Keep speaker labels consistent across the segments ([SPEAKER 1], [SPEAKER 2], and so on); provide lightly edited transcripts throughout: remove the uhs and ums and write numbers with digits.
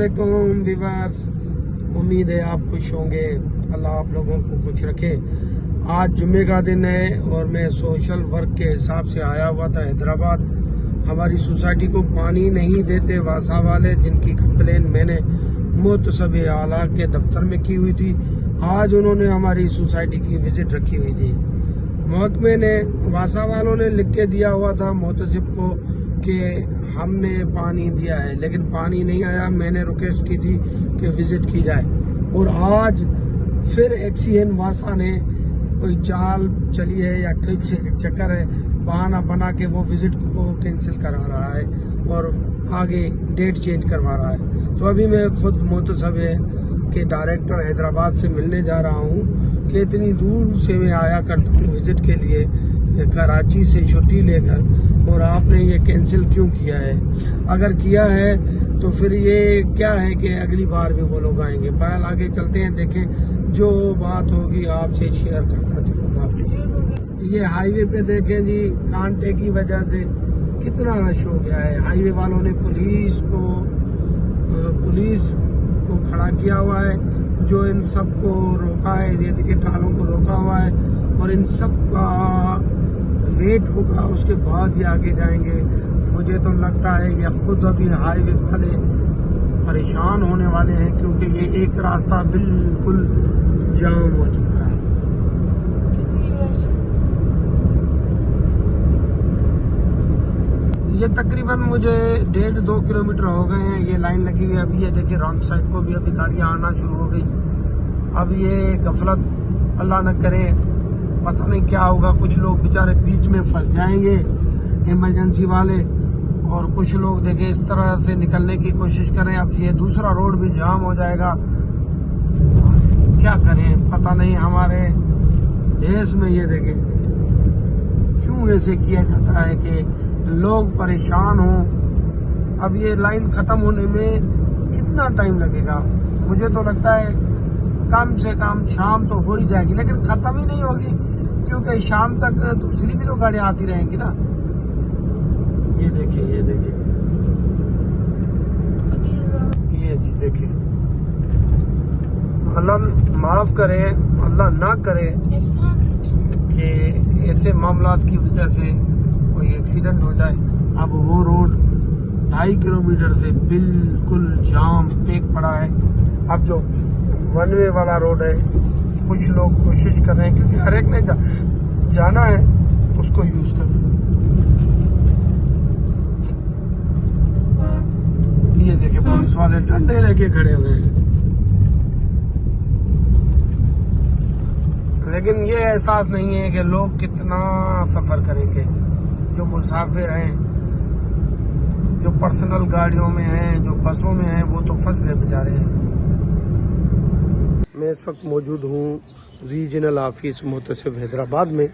[SPEAKER 1] वालेकुम व्यूअर्स, उम्मीद है आप खुश होंगे। अल्लाह आप लोगों को खुश रखे। आज जुम्मे का दिन है और मैं सोशल वर्क के हिसाब से आया हुआ था हैदराबाद। हमारी सोसाइटी को पानी नहीं देते वासा वाले, जिनकी कंप्लेन मैंने मुतसब आला के दफ्तर में की हुई थी। आज उन्होंने हमारी सोसाइटी की विजिट रखी हुई थी। महकमे ने, वासा वालों ने लिख के दिया हुआ था मुतसिब को कि हमने पानी दिया है, लेकिन पानी नहीं आया। मैंने रिक्वेस्ट की थी कि विजिट की जाए और आज फिर एक्सीएन वासा ने कोई चाल चली है या कोई चक्कर है, बहाना बना के वो विजिट को कैंसिल करा रहा है और आगे डेट चेंज करवा रहा है। तो अभी मैं खुद मुतसिब के डायरेक्टर हैदराबाद से मिलने जा रहा हूँ कि इतनी दूर से मैं आया करता हूँ विजिट के लिए, कराची से छुट्टी लेकर, और आपने ये कैंसिल क्यों किया है? अगर किया है तो फिर ये क्या है कि अगली बार भी वो लोग आएंगे। बहरहाल आगे चलते हैं, देखें जो बात होगी आपसे शेयर करता चलूँगा। ये हाईवे पे देखें जी, कांटे की वजह से कितना रश हो गया है। हाईवे वालों ने पुलिस को खड़ा किया हुआ है, जो इन सबको रोका है। ये देखिए ट्रालों को रोका हुआ है और इन सब का वेट होगा, उसके बाद ही आगे जाएंगे। मुझे तो लगता है ये खुद अभी हाईवे वाले परेशान होने वाले हैं, क्योंकि ये एक रास्ता बिल्कुल जाम हो चुका है। ये तकरीबन मुझे 1.5-2 किलोमीटर हो गए हैं। ये लाइन लगी हुई है। अभी ये देखिए रॉन्ग साइड को भी अभी गाड़ियां आना शुरू हो गई। अब ये गफलत अल्लाह न करे, पता नहीं क्या होगा। कुछ लोग बेचारे बीच में फंस जाएंगे इमरजेंसी वाले, और कुछ लोग देखे इस तरह से निकलने की कोशिश करें। अब ये दूसरा रोड भी जाम हो जाएगा। क्या करें पता नहीं। हमारे देश में ये देखें क्यों ऐसे किया जाता है कि लोग परेशान हों। अब ये लाइन खत्म होने में कितना टाइम लगेगा? मुझे तो लगता है कम से कम शाम तो हो ही जाएगी, लेकिन खत्म ही नहीं होगी, क्योंकि शाम तक दूसरी भी तो गाड़ियां आती रहेंगी ना। ये देखिए ये जी देखिए, अल्लाह माफ करे, अल्लाह ना करे कि ऐसे मामलात की वजह से कोई एक्सीडेंट हो जाए। अब वो रोड 2.5 किलोमीटर से बिल्कुल जाम पैक पड़ा है। अब जो वन वे वाला रोड है, कुछ लोग कोशिश कर रहे हैं, क्योंकि हर एक ने जाना है, उसको यूज करें। ये देखिए पुलिस वाले डंडे लेके खड़े हुए हैं, लेकिन ये एहसास नहीं है कि लोग कितना सफर करेंगे। जो मुसाफिर हैं, जो पर्सनल गाड़ियों में हैं, जो बसों में हैं, वो तो फंस गए बेचारे हैं। मैं इस वक्त मौजूद हूँ रीजनल ऑफिस मुतसिब हैदराबाद में।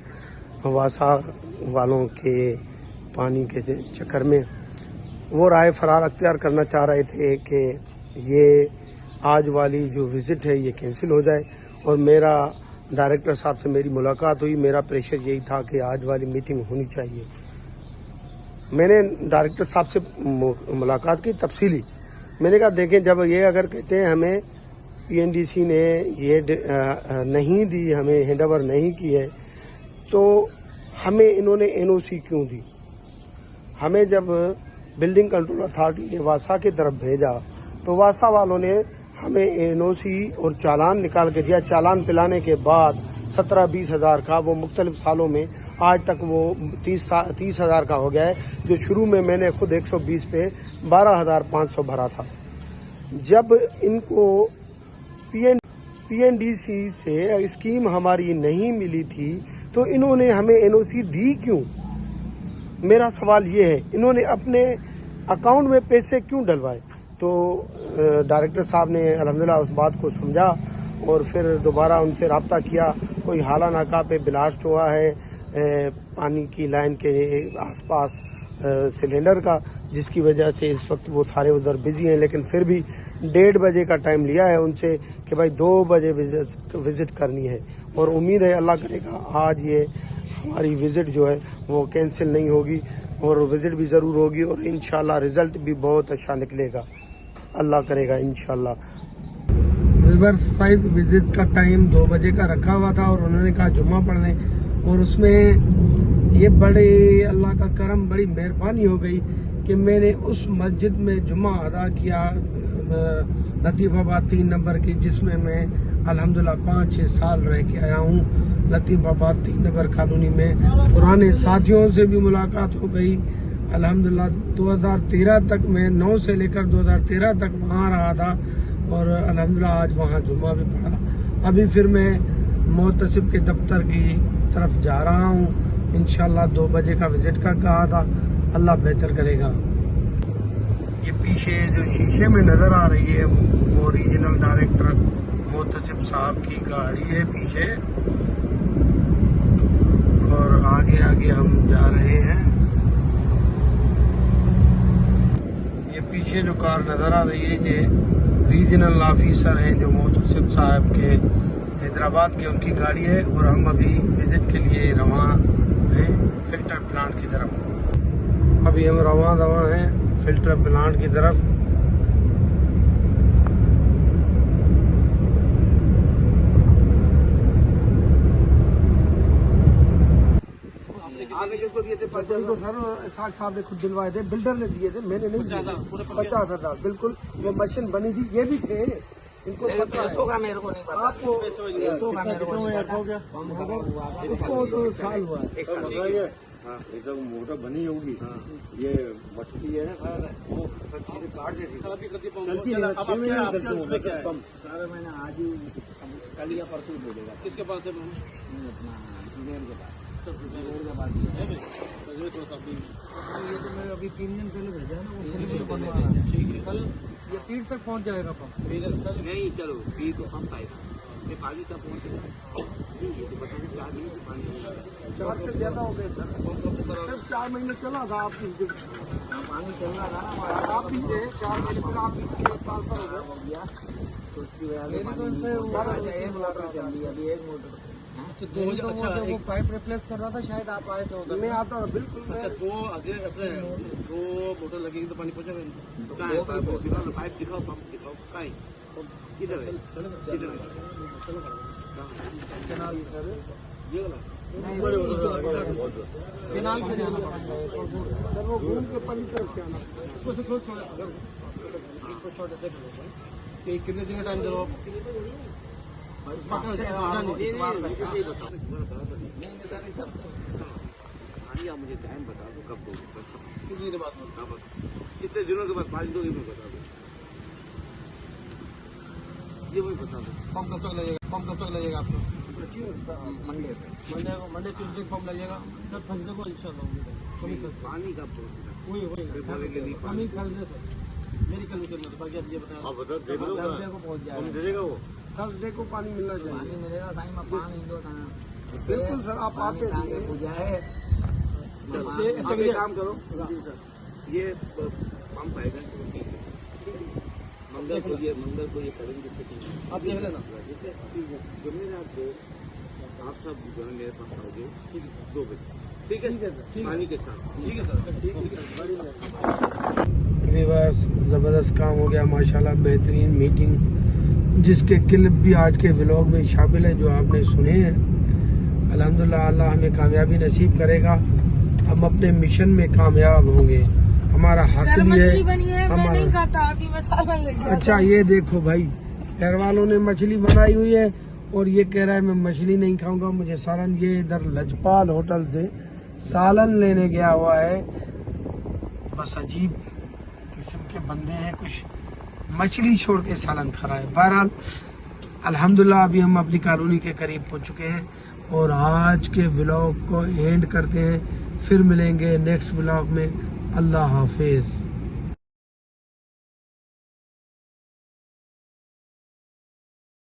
[SPEAKER 1] वासा वालों के पानी के चक्कर में वो राय फरार अख्तियार करना चाह रहे थे कि ये आज वाली जो विजिट है ये कैंसिल हो जाए, और मेरा डायरेक्टर साहब से मेरी मुलाकात हुई। मेरा प्रेशर यही था कि आज वाली मीटिंग होनी चाहिए। मैंने डायरेक्टर साहब से मुलाकात की तफसीली। मैंने कहा देखें, जब ये अगर कहते हैं हमें पीएनडीसी ने ये नहीं दी, हमें हैंडओवर नहीं की है, तो हमें इन्होंने एनओसी क्यों दी? हमें जब बिल्डिंग कंट्रोल अथॉरिटी ने वासा की तरफ भेजा तो वासा वालों ने हमें एनओसी और चालान निकाल के दिया। चालान पिलाने के बाद 17-20 हज़ार का, वो मुख्तलिफ सालों में आज तक वो 30 हज़ार का हो गया है, जो शुरू में मैंने खुद 120 पे 12,500 भरा था। जब इनको पीएनडीसी से स्कीम हमारी नहीं मिली थी तो इन्होंने हमें एनओसी दी क्यों? मेरा सवाल ये है, इन्होंने अपने अकाउंट में पैसे क्यों डलवाए? तो डायरेक्टर साहब ने अल्हम्दुलिल्लाह उस बात को समझा और फिर दोबारा उनसे रब्ता किया। कोई हाला नाका पे ब्लास्ट हुआ है पानी की लाइन के आसपास सिलेंडर का, जिसकी वजह से इस वक्त वो सारे उधर बिजी हैं। लेकिन फिर भी 1:30 बजे का टाइम लिया है उनसे कि भाई 2 बजे विजिट करनी है, और उम्मीद है अल्लाह करेगा आज ये हमारी विजिट जो है वो कैंसिल नहीं होगी, और विजिट भी ज़रूर होगी, और इंशाल्लाह रिजल्ट भी बहुत अच्छा निकलेगा। اللہ کرے گا انشاءاللہ۔ ریور سائڈ وزٹ کا ٹائم 2 بجے کا رکھا ہوا تھا اور انہوں نے کہا جمعہ پڑھ لیں، اور اس میں یہ بڑے اللہ کا کرم، بڑی مہربانی ہو گئی کہ میں نے اس مسجد میں جمعہ ادا کیا لطیف آباد 3 نمبر کی، جس میں میں الحمدللہ 5-6 سال رہ کے آیا ہوں۔ لطیف آباد 3 نمبر کالونی میں پرانے ساتھیوں سے بھی ملاقات ہو گئی الحمدللہ۔ 2013 تک میں 9 سے لے کر 2013 تک وہاں رہا تھا، اور الحمدللہ آج وہاں جمعہ بھی پڑھا۔ ابھی پھر میں محتسب کے دفتر کی طرف جا رہا ہوں، انشاءاللہ 2 بجے کا وزٹ کا کہا تھا، اللہ بہتر کرے گا۔ یہ پیچھے جو شیشے میں نظر آ رہی ہے وہ ریجنل ڈائریکٹر محتسب صاحب کی گاڑی ہے پیچھے، اور آگے آگے ہم جا رہے ہیں۔ یہ پیچھے جو کار نظر آ رہی ہے یہ ریجنل آفیسر ہیں جو محتسب صاحب کے حیدرآباد کے، ان کی گاڑی ہے، اور ہم ابھی وزٹ کے لیے رواں ہیں فلٹر پلانٹ کی طرف۔ ابھی ہم رواں ہیں فلٹر پلانٹ کی طرف۔ سر اسحاق صاحب نے خود دلوائے تھے، بلڈر نے دیے تھے، میں نے نہیں دیے، 50,000 بالکل۔ وہ مشین بنی تھی، یہ بھی تھے، ان کو پیسوں کا میرے کو نہیں پتا، آپ کو پیسوں کا میرے کو نہیں پتا، اس کو 2 سال ہوا ہے۔
[SPEAKER 2] موٹر بنی ہوگی، یہ مٹی ہے نا وہ سب چیزیں کاٹ دیتی چلتی ہے۔ سر میں نے آج ہی کل یا پرسوں بولے گا، کس کے پاس ہے؟ اپنا انجینئر کے پاس، یہ تو میں ابھی 3 دن پہلے بھیجا ہے نا، وہ کل یہ پیر تک پہنچ جائے گا پمپ نہیں؟ چلو پیر تو پمپ آئے گا، یہ پانی تک پہنچے گا، تو بتائیں 4 دن سے پانی 4 سے زیادہ ہو گئے سر، صرف 4 مہینے چلا تھا آپ کی پانی چل رہا تھا نا، آپ ہی 4 مہینے پھر آپ ہی ٹرانسفر ہو گیا، تو اس کی وجہ سے ایک موٹر چل رہی ہے ابھی، ایک موٹر وہ پائپ ریپلیس کر رہا تھا، شاید آپ آئے تو میں آتا تھا بالکل۔ اچھا 2 موٹر لگے گی تو پانی پہنچے گا، پائپ دکھاؤ، پمپ دکھاؤ، کدھر ہے؟ کینال سر، یہ کینال پہ جانا سر، وہ گھوم کے پانی طرف سے آنا، اس کو چھوٹے کتنے دن کا ٹائم دے رہا ہو؟ مجھے ٹائم بتا دو کب دو، کتنے دنوں کے بعد 5 دنوں میں بتا دو، یہ وہی بتا دو۔ پمپ کب تک لگے گا؟ پمپ کب تک لگے گا آپ کو؟ منڈے ٹیوزڈے پمپ لگے گا سر، تھرسڈے کو انشاءاللہ پانی کا وہی میری کل نکلنا تھا، باقی آپ یہ بتائیں کو پہنچ جائے گا، وہ تھرسڈے کو پانی ملنا چاہیے، پانی ملے گا ٹائم پانی بالکل سر، آپ آتے ہیں کام کرو، یہ پمپ آئے گا منگل کو یہ کریں گے، آپ دیکھ لینا جمعرات کو آپ سب جو ہے میرے پاس آؤ گے 2 بجے، ٹھیک ہے پانی کے ساتھ، ٹھیک ہے سر۔
[SPEAKER 1] ویورز زبردست کام ہو گیا ماشاءاللہ، بہترین میٹنگ، جس کے کلپ بھی آج کے ولاگ میں شامل ہیں جو آپ نے سنے ہیں۔ الحمدللہ اللہ ہمیں کامیابی نصیب کرے گا، ہم اپنے مشن میں کامیاب ہوں گے، ہمارا حق بھی ہے ہمارا۔ اچھا یہ دیکھو بھائی، گھر والوں نے مچھلی بنائی ہوئی ہے اور یہ کہہ رہا ہے میں مچھلی نہیں کھاؤں گا، مجھے سالن، یہ ادھر لجپال ہوٹل سے سالن لینے گیا ہوا ہے، بس عجیب قسم کے بندے ہیں، کچھ مچھلی چھوڑ کے سالن کھا رہا ہے۔ بہرحال الحمدللہ ابھی ہم اپنی کالونی کے قریب پہنچ چکے ہیں اور آج کے ولاگ کو اینڈ کرتے ہیں، پھر ملیں گے نیکسٹ ولاگ میں، اللہ حافظ۔